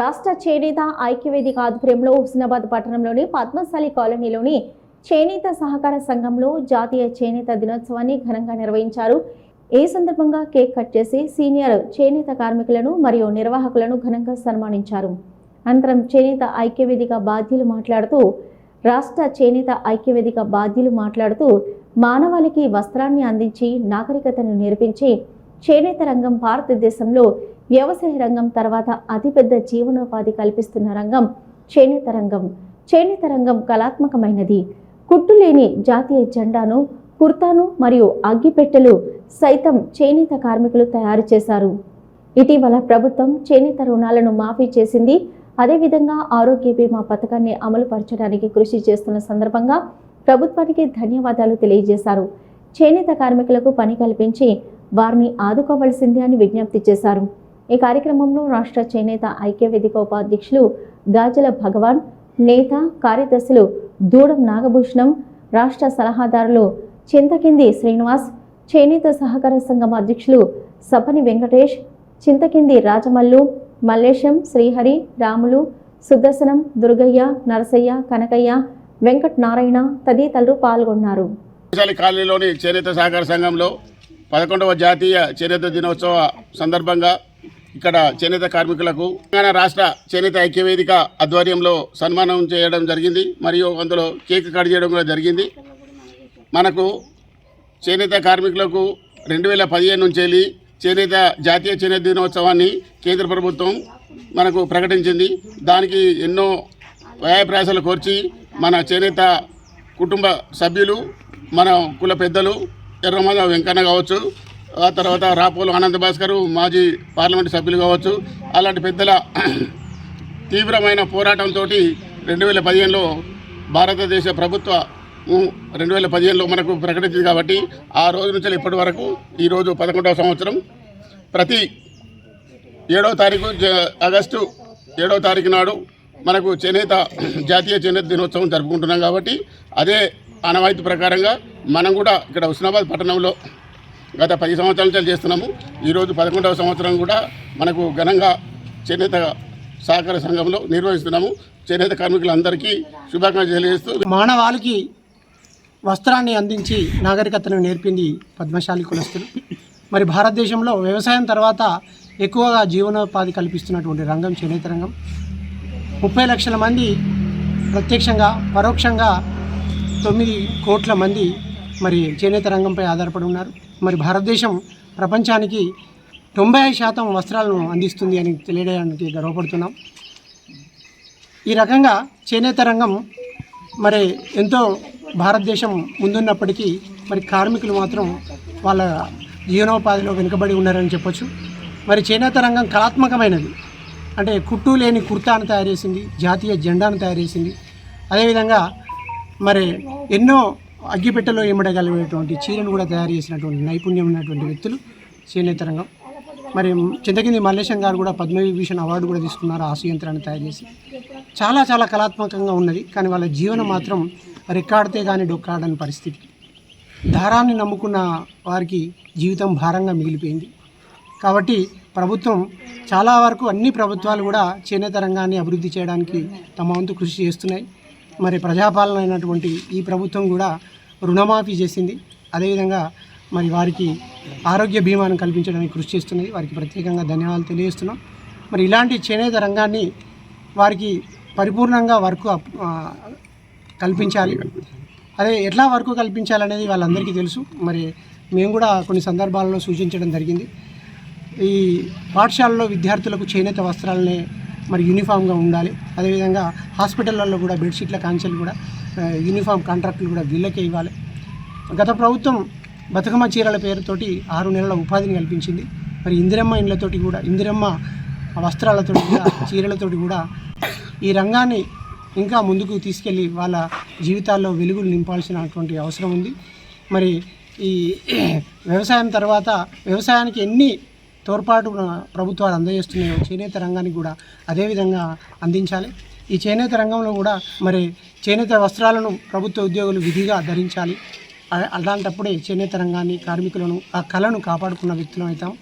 రాష్ట్ర చేనేత ఐక్యవేదిక ఆధ్వర్యంలో హుస్నాబాద్ పట్టణంలోని పద్మశాలి కాలనీలోని చేనేత సహకార సంఘంలో జాతీయ చేనేత దినోత్సవాన్ని ఘనంగా నిర్వహించారు. ఈ సందర్భంగా కేక్ కట్ చేసి సీనియర్ చేనేత కార్మికులను మరియు నిర్వాహకులను ఘనంగా సన్మానించారు. అనంతరం చేనేత ఐక్యవేదిక బాధ్యులు మాట్లాడుతూ మానవాళికి వస్త్రాన్ని అందించి నాగరికతను నేర్పించి చేనేత రంగం భారతదేశంలో వ్యవసాయ రంగం తర్వాత అతిపెద్ద జీవనోపాధి కల్పిస్తున్న రంగం చేనేత రంగం. చేనేత రంగం కళాత్మకమైనది. కుట్టులేని జాతీయ జెండాను, కుర్తాను మరియు అగ్గిపెట్టెలు సైతం చేనేత కార్మికులు తయారు చేశారు. ఇటీవల ప్రభుత్వం చేనేత రుణాలను మాఫీ చేసింది. అదేవిధంగా ఆరోగ్య బీమా పథకాన్ని అమలు పరచడానికి కృషి చేస్తున్న సందర్భంగా ప్రభుత్వానికి ధన్యవాదాలు తెలియజేశారు. చేనేత కార్మికులకు పని కల్పించి వారిని ఆదుకోవాల్సింది అని విజ్ఞప్తి చేశారు. ఈ కార్యక్రమంలో రాష్ట్ర చేనేత ఐక్యవేదిక ఉపాధ్యక్షులు గాజల భగవాన్, నేత కార్యదర్శులు దూడం నాగభూషణం, రాష్ట్ర సలహాదారులు చింతకింది శ్రీనివాస్, చేనేత సహకార సంఘం అధ్యక్షులు సపని వెంకటేష్, చింతకింది రాజమల్లు, మల్లేశం, శ్రీహరి, రాములు, సుదర్శనం, దుర్గయ్య, నరసయ్య, కనకయ్య, వెంకట్ నారాయణ తదితరులు పాల్గొన్నారు. కాలనీలోని చేనేత సహకార సంఘంలో 11వ జాతీయ చేనేత దినోత్సవ సందర్భంగా ఇక్కడ చేనేత కార్మికులకు తెలంగాణ రాష్ట్ర చేనేత ఐక్యవేదిక ఆధ్వర్యంలో సన్మానం చేయడం జరిగింది. మరియు అందులో కేక్ కట్ చేయడం కూడా జరిగింది. మనకు చేనేత కార్మికులకు 2015 నుంచి వెళ్ళి జాతీయ చేనేత దినోత్సవాన్ని కేంద్ర ప్రభుత్వం మనకు ప్రకటించింది. దానికి ఎన్నో వ్యయప్రయాసాలు కోర్చి మన చేనేత కుటుంబ సభ్యులు, మన కుల పెద్దలు ఎర్రమాధ వెంకన్న కావచ్చు, ఆ తర్వాత రాపోలు ఆనంద భాస్కరు మాజీ పార్లమెంటు సభ్యులు కావచ్చు, అలాంటి పెద్దల తీవ్రమైన పోరాటంతో 2015లో భారతదేశ ప్రభుత్వ 2015లో మనకు ప్రకటించింది. కాబట్టి ఆ రోజు నుంచి ఇప్పటి వరకు ఈరోజు 11వ సంవత్సరం. ప్రతి 7వ తారీఖు ఆగస్టు 7వ తారీఖు నాడు మనకు జాతీయ చేనేత దినోత్సవం జరుపుకుంటున్నాం. కాబట్టి అదే ఆనవాయితీ ప్రకారంగా మనం కూడా ఇక్కడ హుస్నాబాద్ పట్టణంలో గత 10 సంవత్సరాల నుంచి చేస్తున్నాము. ఈరోజు 11వ సంవత్సరం కూడా మనకు ఘనంగా చేనేత సహకార సంఘంలో నిర్వహిస్తున్నాము. చేనేత కార్మికులందరికీ శుభాకాంక్షలు తెలియజేస్తూ మానవాళికి వస్త్రాన్ని అందించి నాగరికతను నేర్పింది పద్మశాలి కులస్తులు. మరి భారతదేశంలో వ్యవసాయం తర్వాత ఎక్కువగా జీవనోపాధి కల్పిస్తున్నటువంటి రంగం చేనేత రంగం. 30 లక్షల మంది ప్రత్యక్షంగా, పరోక్షంగా 9 కోట్ల మంది మరి చేనేత రంగంపై ఆధారపడి ఉన్నారు. మరి భారతదేశం ప్రపంచానికి 95% వస్త్రాలను అందిస్తుంది అని తెలియడానికి గర్వపడుతున్నాం. ఈ రకంగా చేనేత రంగం మరి ఎంతో భారతదేశం ముందున్నప్పటికీ మరి కార్మికులు మాత్రం వాళ్ళ జీవనోపాధిలో వెనుకబడి ఉన్నారని చెప్పొచ్చు. మరి చేనేత రంగం కళాత్మకమైనది. అంటే కుట్టు లేని కుర్తాను తయారు చేసింది, జాతీయ జెండాను తయారు చేసింది. అదేవిధంగా మరి ఎన్నో అగ్గిపెట్టెలో ఇమ్మడగలిగేటువంటి చీరను కూడా తయారు చేసినటువంటి నైపుణ్యం ఉన్నటువంటి వ్యక్తులు చేనేత రంగం. మరి చింతకింది మల్లేశం గారు కూడా పద్మవిభూషణ్ అవార్డు కూడా తీసుకున్నారు ఆసు యంత్రాన్ని తయారు చేసి. చాలా చాలా కళాత్మకంగా ఉన్నది. కానీ వాళ్ళ జీవనం మాత్రం రెక్కాడితే కానీ డొక్కాడని పరిస్థితి. దారాన్ని నమ్ముకున్న వారికి జీవితం భారంగా మిగిలిపోయింది. కాబట్టి ప్రభుత్వం చాలా వరకు అన్ని ప్రభుత్వాలు కూడా చేనేత రంగాన్ని అభివృద్ధి చేయడానికి తమ వంతు కృషి చేస్తున్నాయి. మరి ప్రజాపాలన అయినటువంటి ఈ ప్రభుత్వం కూడా రుణమాఫీ చేసింది. అదేవిధంగా మరి వారికి ఆరోగ్య బీమాను కల్పించడానికి కృషి చేస్తున్నది. వారికి ప్రత్యేకంగా ధన్యవాదాలు తెలియజేస్తున్నాం. మరి ఇలాంటి చేనేత రంగాన్ని వారికి పరిపూర్ణంగా వర్క్ కల్పించాలి. అదే ఎట్లా వర్క్ కల్పించాలనేది వాళ్ళందరికీ తెలుసు. మరి మేము కూడా కొన్ని సందర్భాలలో సూచించడం జరిగింది. ఈ పాఠశాలలో విద్యార్థులకు చేనేత వస్త్రాలనే మరి యూనిఫామ్గా ఉండాలి. అదేవిధంగా హాస్పిటళ్ళల్లో కూడా బెడ్షీట్ల కాంచెలు కూడా యూనిఫామ్ కాంట్రాక్టులు కూడా వీళ్ళకే ఇవ్వాలి. గత ప్రభుత్వం బతుకమ్మ చీరల పేరుతోటి 6 నెలల ఉపాధిని కల్పించింది. మరి ఇందిరమ్మ ఇండ్లతోటి కూడా, ఇందిరమ్మ వస్త్రాలతోటి కూడా, చీరలతోటి కూడా ఈ రంగాన్ని ఇంకా ముందుకు తీసుకెళ్ళి వాళ్ళ జీవితాల్లో వెలుగులు నింపాల్సినటువంటి అవసరం ఉంది. మరి ఈ వ్యవసాయం తర్వాత వ్యవసాయానికి ఎన్ని తోడ్పాటు ప్రభుత్వాలు అందజేస్తున్నాయో చేనేత రంగానికి కూడా అదేవిధంగా అందించాలి. ఈ చేనేత రంగంలో కూడా మరి చేనేత వస్త్రాలను ప్రభుత్వ ఉద్యోగులు విధిగా ధరించాలి. అలాంటప్పుడే చేనేత రంగాన్ని, కార్మికులను, ఆ కళను కాపాడుకున్న వ్యక్తులం అవుతాం.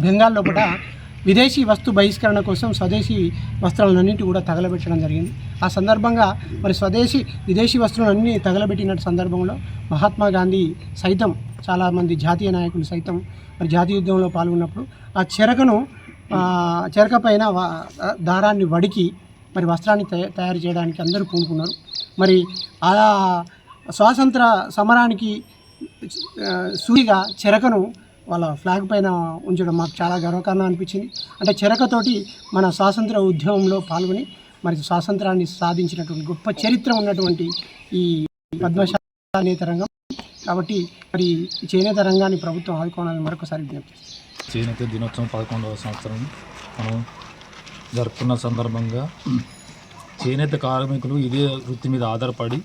బెంగాల్లో కూడా విదేశీ వస్తు బహిష్కరణ కోసం స్వదేశీ వస్త్రాలన్నింటి కూడా తగలబెట్టడం జరిగింది. ఆ సందర్భంగా మరి విదేశీ వస్తువులన్నీ తగలబెట్టిన సందర్భంలో మహాత్మా గాంధీ సైతం చాలామంది జాతీయ నాయకులు సైతం మరి జాతీయ యుద్ధంలో పాల్గొన్నప్పుడు ఆ చెరక పైన దారాన్ని వడికి మరి వస్త్రాన్ని తయారు చేయడానికి అందరూ పూనుకున్నారు. మరి ఆ స్వాతంత్ర సమరానికి సూటిగా చెరకను వాళ్ళ ఫ్లాగ్ పైన ఉంచడం మాకు చాలా గర్వకారణం అనిపించింది. అంటే చెరకతోటి మన స్వాతంత్ర ఉద్యమంలో పాల్గొని మరి స్వాతంత్రాన్ని సాధించినటువంటి గొప్ప చరిత్ర ఉన్నటువంటి ఈ పద్మశాలి చేనేత రంగం. కాబట్టి మరి ఈ చేనేత రంగాన్ని ప్రభుత్వం ఆదుకోవాలని మరొకసారి విజ్ఞప్తి. చేనేత దినోత్సవం 11వ సంవత్సరం మనం జరుపుకున్న సందర్భంగా చేనేత కార్మికులు ఇదే వృత్తి మీద ఆధారపడి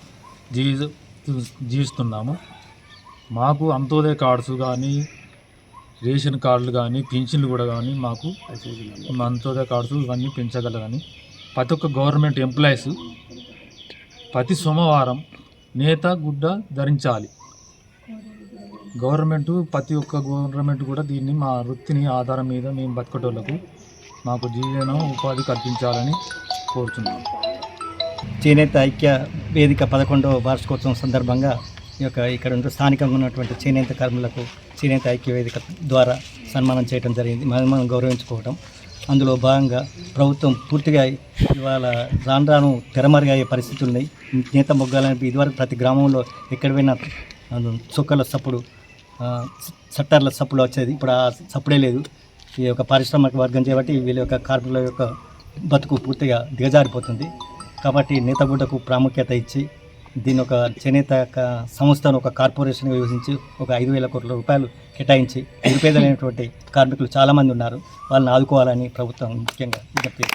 జీవిస్తున్నాము. మాకు అంత్యోదయ కార్డ్స్ కానీ, రేషన్ కార్డులు కానీ, పింఛన్లు కూడా కానీ మాకు అంత్యోదయ కార్డ్స్ ఇవన్నీ పెంచగలరని ప్రతి ఒక్క గవర్నమెంట్ ఎంప్లాయీస్ ప్రతి సోమవారం నేత గుడ్డ ధరించాలి. ప్రతి ఒక్క గవర్నమెంట్ కూడా దీన్ని మా వృత్తిని ఆధారం మీద మేము బతికేటోళ్లకు మాకు జీవన ఉపాధి కల్పించాలని కోరుతున్నాం. చేనేత ఐక్య వేదిక 11వ వార్షికోత్సవం సందర్భంగా ఇక్కడ స్థానికంగా ఉన్నటువంటి చేనేత కార్మికులకు చేనేత ఐక్య వేదిక ద్వారా సన్మానం చేయడం జరిగింది. మనం గౌరవించుకోవడం. అందులో భాగంగా ప్రభుత్వం పూర్తిగా ఇవాళ రాను తెరమరుగయ్యే పరిస్థితులు ఉన్నాయి. నేత మొగ్గాలని ఇదివరకు ప్రతి గ్రామంలో ఎక్కడ పోయినా చొక్కల సప్పుడు, సట్టార్ల సప్పుడు వచ్చేది. ఇప్పుడు ఆ సప్పుడే లేదు. ఈ యొక్క పారిశ్రామిక వర్గం చేయబట్టి వీళ్ళ యొక్క కార్మికుల యొక్క బతుకు పూర్తిగా దిగజారిపోతుంది. కాబట్టి నేతగుడ్డకు ప్రాముఖ్యత ఇచ్చి దీని ఒక చేనేత సంస్థను ఒక కార్పొరేషన్గా విభజించి ఒక 5,000 కోట్ల రూపాయలు కేటాయించి నిరుపేదలైనటువంటి కార్మికులు చాలామంది ఉన్నారు. వాళ్ళని ఆదుకోవాలని ప్రభుత్వం ముఖ్యంగా విజ్ఞప్తి.